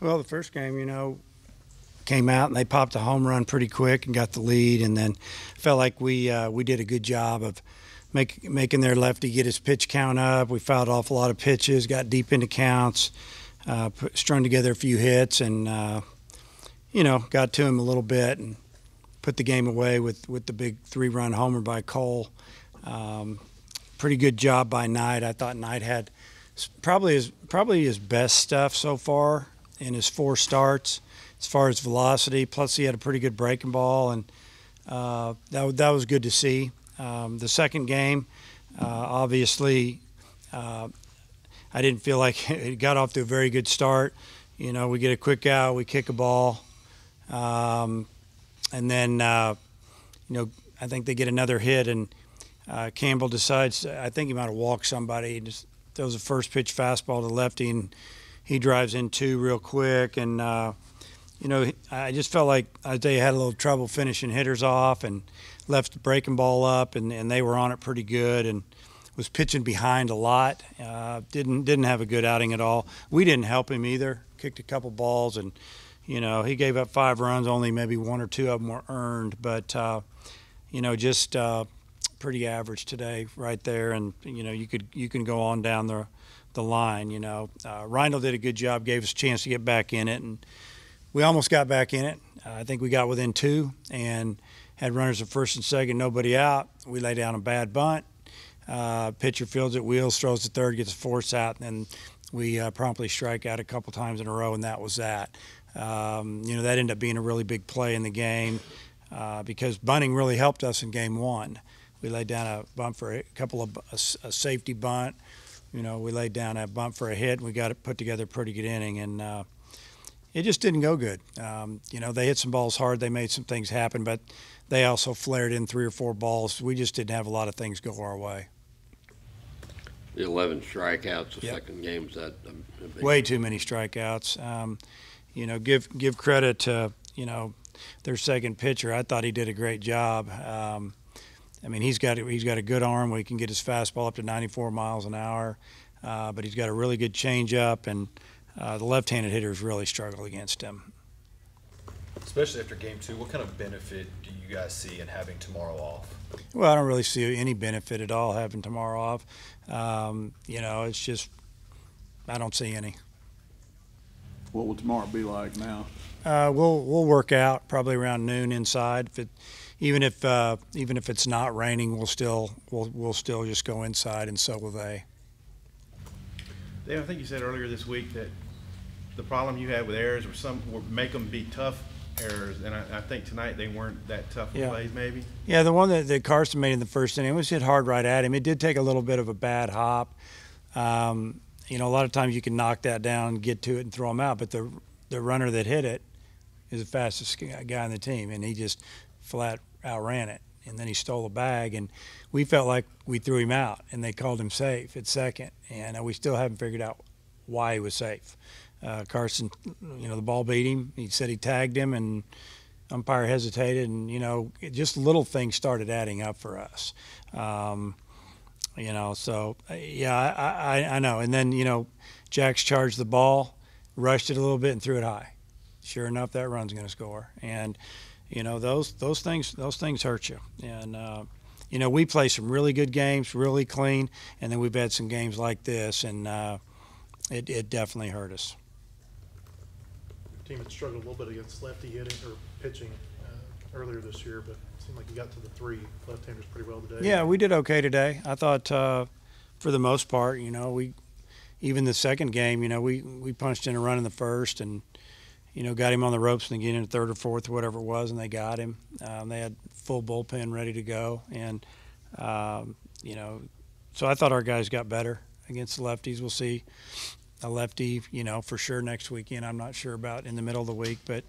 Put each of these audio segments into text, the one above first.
Well, the first game, came out and they popped a home run pretty quick and got the lead, and then felt like we did a good job of making their lefty get his pitch count up. We fouled off a lot of pitches, got deep into counts, strung together a few hits, and got to him a little bit and put the game away with the big 3-run homer by Cole. Pretty good job by Knight. I thought Knight had probably his best stuff so far in his 4 starts as far as velocity. Plus, he had a pretty good breaking ball, and that was good to see. The second game, obviously, I didn't feel like it got off to a very good start. We get a quick out, we kick a ball, and then I think they get another hit, and Campbell decides, I think he might have walked somebody. He just throws a first pitch fastball to lefty, and he drives in 2 real quick. And I just felt like Isaiah had a little trouble finishing hitters off and left the breaking ball up, and they were on it pretty good, and was pitching behind a lot. Didn't have a good outing at all. We didn't help him either. Kicked a couple balls, and he gave up 5 runs. Only maybe 1 or 2 of them were earned, but just pretty average today right there. And you can go on down the line. Reindl did a good job, gave us a chance to get back in it, and we almost got back in it. I think we got within 2 and had runners at first and second, nobody out. We lay down a bad bunt. Pitcher fields it, wheels, throws to third, gets a force out, and we promptly strike out a couple times in a row, and that was that. That ended up being a really big play in the game because bunting really helped us in game 1. We laid down a bunt for a safety bunt. We laid down a bunt for a hit, and we got it put together a pretty good inning, and it just didn't go good. They hit some balls hard. They made some things happen, but they also flared in 3 or 4 balls. We just didn't have a lot of things go our way. The 11 strikeouts the Yep. second game's that Way too many strikeouts. Give credit to their second pitcher. I thought he did a great job. He's got a good arm where he can get his fastball up to 94 miles an hour, but he's got a really good changeup, and the left-handed hitters really struggle against him. Especially after game 2, what kind of benefit do you guys see in having tomorrow off? Well, I don't really see any benefit at all having tomorrow off. It's just I don't see any. What will tomorrow be like now? We'll work out probably around noon inside. Even if it's not raining, we'll still just go inside, and so will they. Dave, I think you said earlier this week that the problem you had with errors were make them be tough errors, and I think tonight they weren't that tough of plays maybe. Yeah, the one that Carson made in the first inning was hit hard right at him. It did take a little bit of a bad hop. A lot of times you can knock that down, get to it, and throw him out, but the runner that hit it is the fastest guy on the team, and he just flat outran it. And then he stole a bag, and we felt like we threw him out, and they called him safe at second. And we still haven't figured out why he was safe. Carson, the ball beat him. He said he tagged him, and umpire hesitated, and, just little things started adding up for us. I know. And then, Jax charged the ball, rushed it a little bit, and threw it high. Sure enough, that run's going to score. And those things hurt you. And we play some really good games, really clean, and then we've had some games like this, and it definitely hurt us. Team had struggled a little bit against lefty hitting or pitching earlier this year, but it seemed like you got to the 3 left-handers pretty well today. Yeah, we did okay today. I thought for the most part, we even the second game, we punched in a run in the first, and got him on the ropes in the beginning, third or fourth, whatever it was, and they got him. They had full bullpen ready to go, and so I thought our guys got better against the lefties. We'll see a lefty, for sure next weekend. I'm not sure about in the middle of the week, but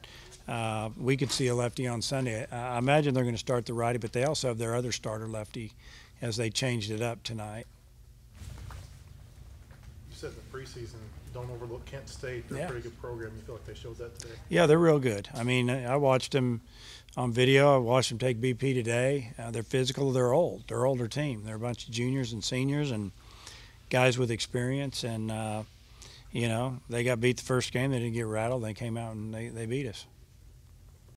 we could see a lefty on Sunday. I imagine they're going to start the righty, but they also have their other starter lefty as they changed it up tonight. You said in the preseason, don't overlook Kent State. They're a pretty good program. You feel like they showed that today? Yeah, they're real good. I watched them on video. I watched them take BP today. They're physical. They're old. They're an older team. They're a bunch of juniors and seniors and guys with experience. And, You know, they got beat the first game. They didn't get rattled. They came out and they beat us.